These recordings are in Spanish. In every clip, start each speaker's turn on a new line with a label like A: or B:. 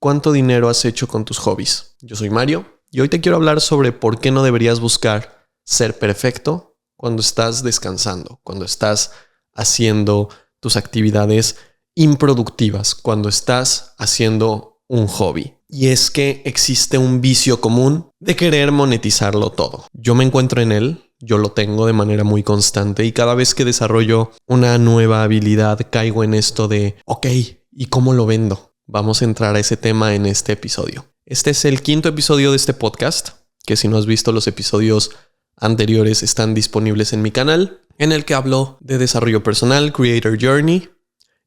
A: ¿cuánto dinero has hecho con tus hobbies? Yo soy Mario y hoy te quiero hablar sobre por qué no deberías buscar ser perfecto cuando estás descansando, cuando estás haciendo tus actividades improductivas, cuando estás haciendo un hobby. Y es que existe un vicio común de querer monetizarlo todo. Yo me encuentro en él, yo lo tengo de manera muy constante y cada vez que desarrollo una nueva habilidad caigo en esto de, ok, ¿y cómo lo vendo? Vamos a entrar a ese tema en este episodio. Este es el 5º episodio de este podcast, que si no has visto los episodios anteriores están disponibles en mi canal, en el que hablo de desarrollo personal, Creator Journey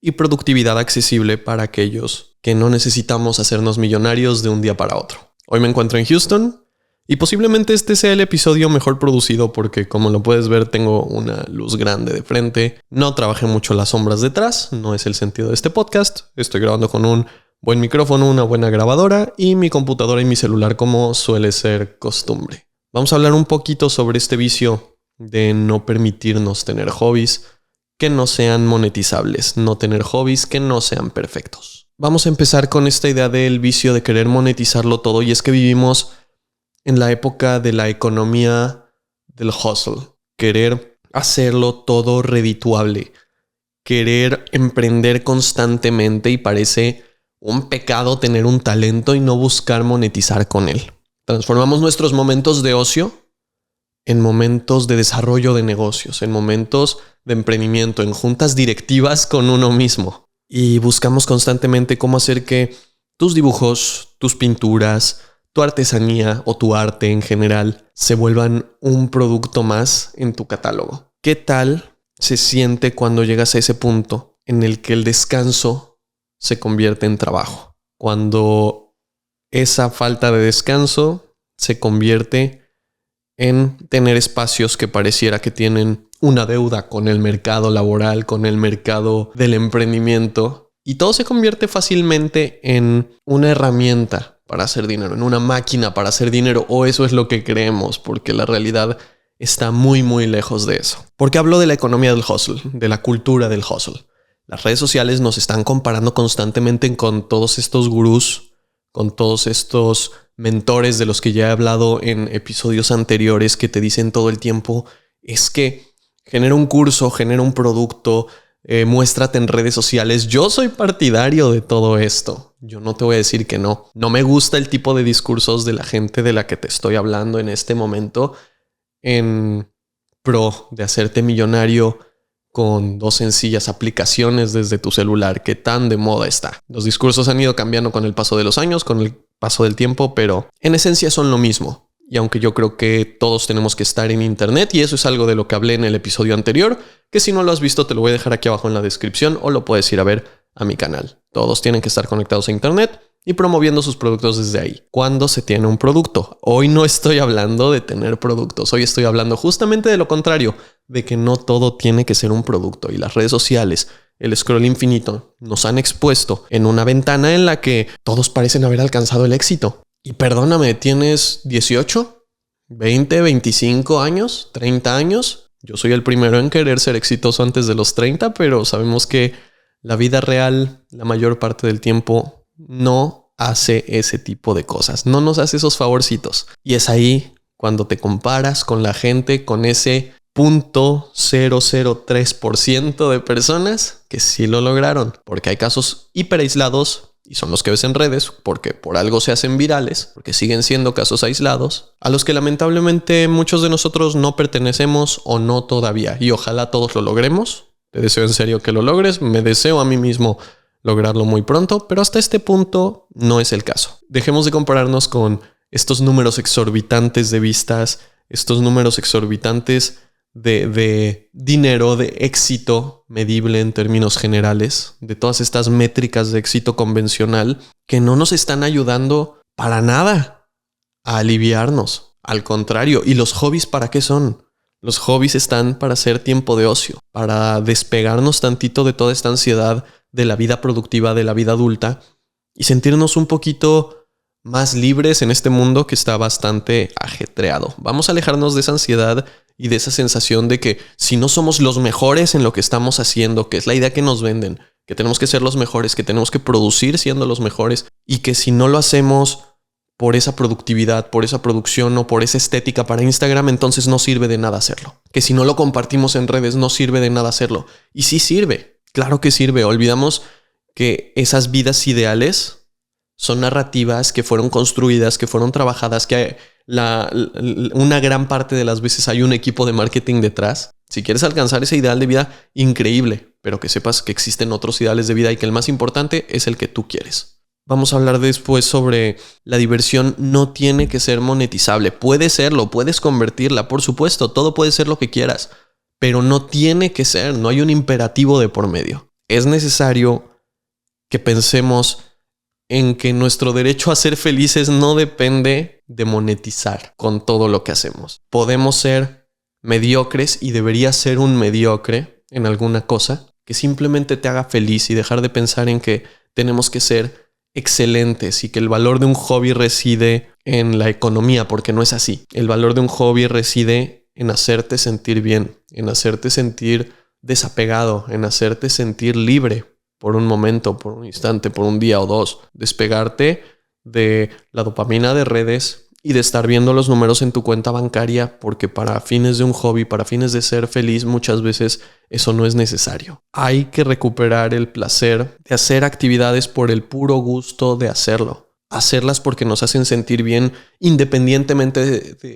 A: y productividad accesible para aquellos que no necesitamos hacernos millonarios de un día para otro. Hoy me encuentro en Houston y posiblemente este sea el episodio mejor producido porque, como lo puedes ver, tengo una luz grande de frente. No trabajé mucho las sombras detrás, no es el sentido de este podcast. Estoy grabando con un buen micrófono, una buena grabadora y mi computadora y mi celular como suele ser costumbre. Vamos a hablar un poquito sobre este vicio de no permitirnos tener hobbies que no sean monetizables, no tener hobbies que no sean perfectos. Vamos a empezar con esta idea del vicio de querer monetizarlo todo, y es que vivimos en la época de la economía del hustle, querer hacerlo todo redituable, querer emprender constantemente, y parece un pecado tener un talento y no buscar monetizar con él. Transformamos nuestros momentos de ocio en momentos de desarrollo de negocios, en momentos de emprendimiento, en juntas directivas con uno mismo. Y buscamos constantemente cómo hacer que tus dibujos, tus pinturas, tu artesanía o tu arte en general se vuelvan un producto más en tu catálogo. ¿Qué tal se siente cuando llegas a ese punto en el que el descanso se convierte en trabajo? Cuando esa falta de descanso se convierte en tener espacios que pareciera que tienen una deuda con el mercado laboral, con el mercado del emprendimiento, y todo se convierte fácilmente en una herramienta para hacer dinero, en una máquina para hacer dinero, o eso es lo que creemos, porque la realidad está muy muy lejos de eso. ¿Por qué hablo de la economía del hustle, de la cultura del hustle? Las redes sociales nos están comparando constantemente con todos estos gurús, con todos estos mentores de los que ya he hablado en episodios anteriores, que te dicen todo el tiempo, es que genera un curso, genera un producto, muéstrate en redes sociales. Yo soy partidario de todo esto. Yo no te voy a decir que no. No me gusta el tipo de discursos de la gente de la que te estoy hablando en este momento, en pro de hacerte millonario con 2 sencillas aplicaciones desde tu celular, que tan de moda está. Los discursos han ido cambiando con el paso de los años, con el paso del tiempo, pero en esencia son lo mismo. Y aunque yo creo que todos tenemos que estar en internet, y eso es algo de lo que hablé en el episodio anterior, que si no lo has visto te lo voy a dejar aquí abajo en la descripción o lo puedes ir a ver a mi canal. Todos tienen que estar conectados a internet y promoviendo sus productos desde ahí. ¿Cuándo se tiene un producto? Hoy no estoy hablando de tener productos, hoy estoy hablando justamente de lo contrario, de que no todo tiene que ser un producto, y las redes sociales, el scroll infinito, nos han expuesto en una ventana en la que todos parecen haber alcanzado el éxito. Y perdóname, ¿tienes 18, 20, 25 años, 30 años? Yo soy el primero en querer ser exitoso antes de los 30, pero sabemos que la vida real, la mayor parte del tiempo, no hace ese tipo de cosas, no nos hace esos favorcitos. Y es ahí cuando te comparas con la gente, con ese 0.003% de personas que sí lo lograron, porque hay casos hiper aislados, y son los que ves en redes, porque por algo se hacen virales, porque siguen siendo casos aislados, a los que lamentablemente muchos de nosotros no pertenecemos o no todavía, y ojalá todos lo logremos. Te deseo en serio que lo logres, me deseo a mí mismo lograrlo muy pronto, pero hasta este punto no es el caso. Dejemos de compararnos con estos números exorbitantes de vistas, estos números exorbitantes de dinero, de éxito medible en términos generales, de todas estas métricas de éxito convencional que no nos están ayudando para nada a aliviarnos. Al contrario, ¿y los hobbies para qué son? Los hobbies están para hacer tiempo de ocio, para despegarnos tantito de toda esta ansiedad de la vida productiva, de la vida adulta, y sentirnos un poquito más libres en este mundo que está bastante ajetreado. Vamos a alejarnos de esa ansiedad y de esa sensación de que si no somos los mejores en lo que estamos haciendo, que es la idea que nos venden, que tenemos que ser los mejores, que tenemos que producir siendo los mejores y que si no lo hacemos por esa productividad, por esa producción o por esa estética para Instagram, entonces no sirve de nada hacerlo. Que si no lo compartimos en redes, no sirve de nada hacerlo. Y sí sirve, claro que sirve. Olvidamos que esas vidas ideales son narrativas que fueron construidas, que fueron trabajadas, que una gran parte de las veces hay un equipo de marketing detrás. Si quieres alcanzar ese ideal de vida, increíble, pero que sepas que existen otros ideales de vida y que el más importante es el que tú quieres. Vamos a hablar después sobre la diversión. No tiene que ser monetizable. Puede serlo, puedes convertirla, por supuesto, todo puede ser lo que quieras, pero no tiene que ser, no hay un imperativo de por medio. Es necesario que pensemos en que nuestro derecho a ser felices no depende de monetizar con todo lo que hacemos. Podemos ser mediocres y deberías ser un mediocre en alguna cosa que simplemente te haga feliz y dejar de pensar en que tenemos que ser excelentes y que el valor de un hobby reside en la economía, porque no es así. El valor de un hobby reside en hacerte sentir bien, en hacerte sentir desapegado, en hacerte sentir libre por un momento, por un instante, por un día o dos. Despegarte de la dopamina de redes y de estar viendo los números en tu cuenta bancaria, porque para fines de un hobby, para fines de ser feliz, muchas veces eso no es necesario. Hay que recuperar el placer de hacer actividades por el puro gusto de hacerlo. Hacerlas porque nos hacen sentir bien, independientemente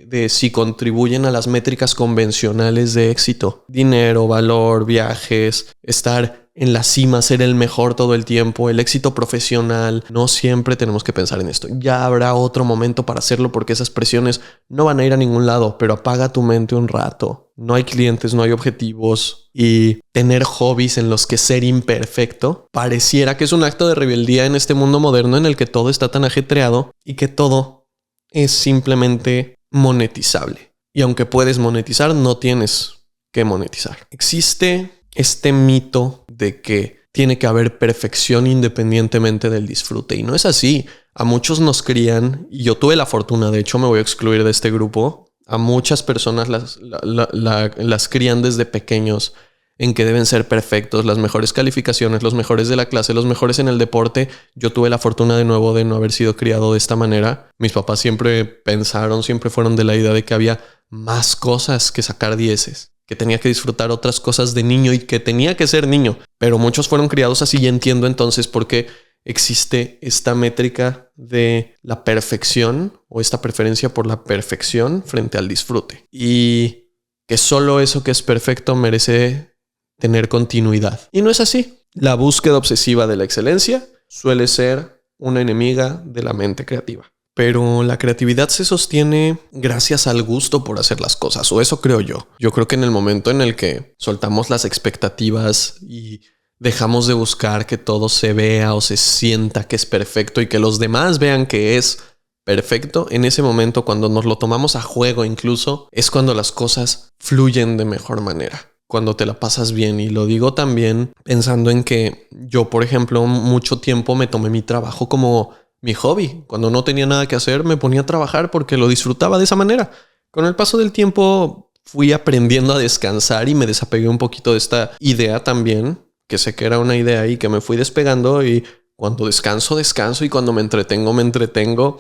A: de si contribuyen a las métricas convencionales de éxito. Dinero, valor, viajes, estar en la cima, ser el mejor todo el tiempo, el éxito profesional. No siempre tenemos que pensar en esto. Ya habrá otro momento para hacerlo porque esas presiones no van a ir a ningún lado, pero apaga tu mente un rato. No hay clientes, no hay objetivos y tener hobbies en los que ser imperfecto pareciera que es un acto de rebeldía en este mundo moderno en el que todo está tan ajetreado y que todo es simplemente monetizable. Y aunque puedes monetizar, no tienes que monetizar. Existe este mito de que tiene que haber perfección independientemente del disfrute. Y no es así. A muchos nos crían, y yo tuve la fortuna, de hecho me voy a excluir de este grupo, a muchas personas las crían desde pequeños en que deben ser perfectos, las mejores calificaciones, los mejores de la clase, los mejores en el deporte. Yo tuve la fortuna de nuevo de no haber sido criado de esta manera. Mis papás siempre pensaron, siempre fueron de la idea de que había más cosas que sacar dieces, que tenía que disfrutar otras cosas de niño y que tenía que ser niño. Pero muchos fueron criados así y entiendo entonces por qué existe esta métrica de la perfección o esta preferencia por la perfección frente al disfrute. Y que solo eso que es perfecto merece tener continuidad. Y no es así. La búsqueda obsesiva de la excelencia suele ser una enemiga de la mente creativa. Pero la creatividad se sostiene gracias al gusto por hacer las cosas, o eso creo yo. Yo creo que en el momento en el que soltamos las expectativas y dejamos de buscar que todo se vea o se sienta que es perfecto y que los demás vean que es perfecto, en ese momento cuando nos lo tomamos a juego incluso, es cuando las cosas fluyen de mejor manera, cuando te la pasas bien. Y lo digo también pensando en que yo, por ejemplo, mucho tiempo me tomé mi trabajo como mi hobby. Cuando no tenía nada que hacer, me ponía a trabajar porque lo disfrutaba de esa manera. Con el paso del tiempo fui aprendiendo a descansar y me desapegué un poquito de esta idea también, que sé que era una idea y que me fui despegando. Y cuando descanso, descanso, y cuando me entretengo,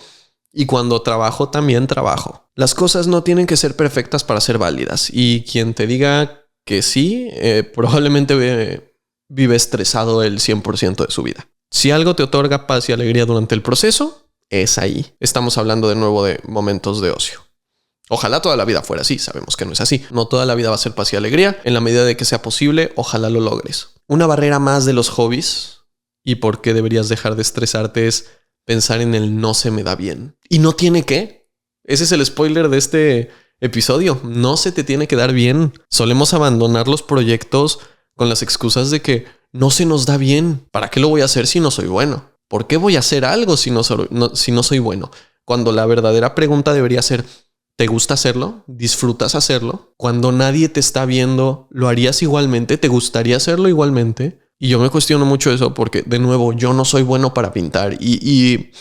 A: y cuando trabajo, también trabajo. Las cosas no tienen que ser perfectas para ser válidas, y quien te diga que sí, probablemente vive estresado el 100% de su vida. Si algo te otorga paz y alegría durante el proceso, es ahí. Estamos hablando de nuevo de momentos de ocio. Ojalá toda la vida fuera así, sabemos que no es así. No toda la vida va a ser paz y alegría. En la medida de que sea posible, ojalá lo logres. Una barrera más de los hobbies y por qué deberías dejar de estresarte es pensar en el no se me da bien. Y no tiene que. Ese es el spoiler de este episodio. No se te tiene que dar bien. Solemos abandonar los proyectos con las excusas de que no se nos da bien. ¿Para qué lo voy a hacer si no soy bueno? ¿Por qué voy a hacer algo si no soy bueno? Cuando la verdadera pregunta debería ser: ¿te gusta hacerlo? ¿Disfrutas hacerlo? Cuando nadie te está viendo, ¿lo harías igualmente? ¿Te gustaría hacerlo igualmente? Y yo me cuestiono mucho eso porque, de nuevo, yo no soy bueno para pintar y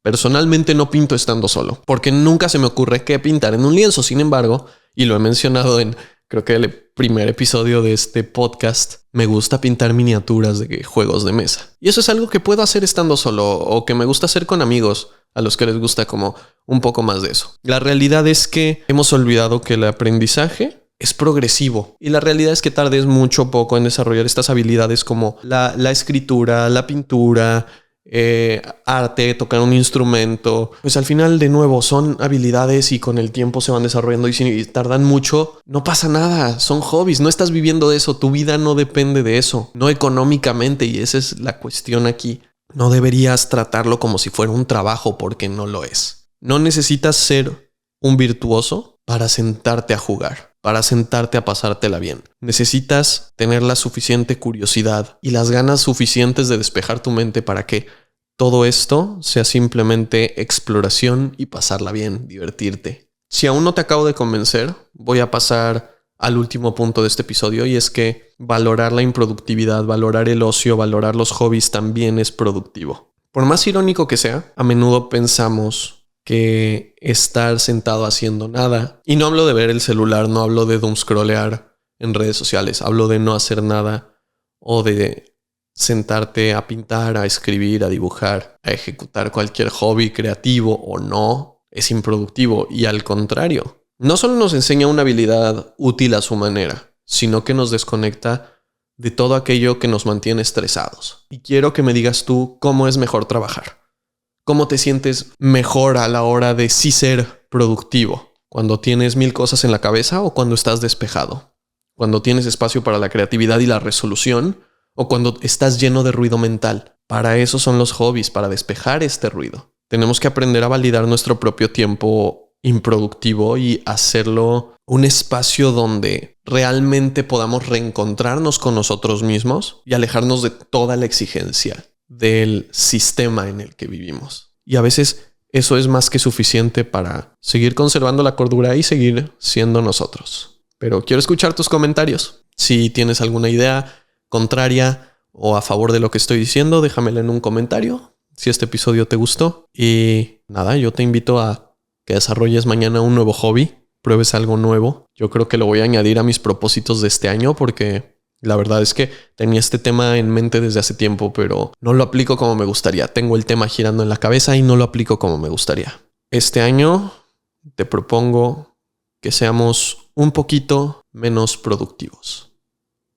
A: personalmente no pinto estando solo, porque nunca se me ocurre qué pintar en un lienzo. Sin embargo, y lo he mencionado en creo que el primer episodio de este podcast, me gusta pintar miniaturas de juegos de mesa. Y eso es algo que puedo hacer estando solo o que me gusta hacer con amigos a los que les gusta como un poco más de eso. La realidad es que hemos olvidado que el aprendizaje es progresivo y la realidad es que tardes mucho o poco en desarrollar estas habilidades como la escritura, la pintura, arte, tocar un instrumento. Pues al final, de nuevo, son habilidades y con el tiempo se van desarrollando y si tardan mucho, no pasa nada, son hobbies, no estás viviendo de eso, tu vida no depende de eso, no económicamente, y esa es la cuestión aquí. No deberías tratarlo como si fuera un trabajo porque no lo es. No necesitas ser un virtuoso para sentarte a jugar, para sentarte a pasártela bien. Necesitas tener la suficiente curiosidad y las ganas suficientes de despejar tu mente para que todo esto sea simplemente exploración y pasarla bien, divertirte. Si aún no te acabo de convencer, voy a pasar al último punto de este episodio, y es que valorar la improductividad, valorar el ocio, valorar los hobbies también es productivo. Por más irónico que sea, a menudo pensamos que estar sentado haciendo nada, y no hablo de ver el celular, no hablo de doomscrollear en redes sociales, hablo de no hacer nada o de sentarte a pintar, a escribir, a dibujar, a ejecutar cualquier hobby creativo o no, es improductivo. Y al contrario, no solo nos enseña una habilidad útil a su manera, sino que nos desconecta de todo aquello que nos mantiene estresados. Y quiero que me digas tú cómo es mejor trabajar. ¿Cómo te sientes mejor a la hora de sí ser productivo? ¿Cuando tienes 1000 cosas en la cabeza o cuando estás despejado? ¿Cuando tienes espacio para la creatividad y la resolución o cuando estás lleno de ruido mental? Para eso son los hobbies, para despejar este ruido. Tenemos que aprender a validar nuestro propio tiempo improductivo y hacerlo un espacio donde realmente podamos reencontrarnos con nosotros mismos y alejarnos de toda la exigencia del sistema en el que vivimos. Y a veces eso es más que suficiente para seguir conservando la cordura y seguir siendo nosotros. Pero quiero escuchar tus comentarios. Si tienes alguna idea contraria o a favor de lo que estoy diciendo, déjamela en un comentario si este episodio te gustó. Y nada, yo te invito a que desarrolles mañana un nuevo hobby, pruebes algo nuevo. Yo creo que lo voy a añadir a mis propósitos de este año porque la verdad es que tenía este tema en mente desde hace tiempo, pero no lo aplico como me gustaría. Tengo el tema girando en la cabeza y no lo aplico como me gustaría. Este año te propongo que seamos un poquito menos productivos.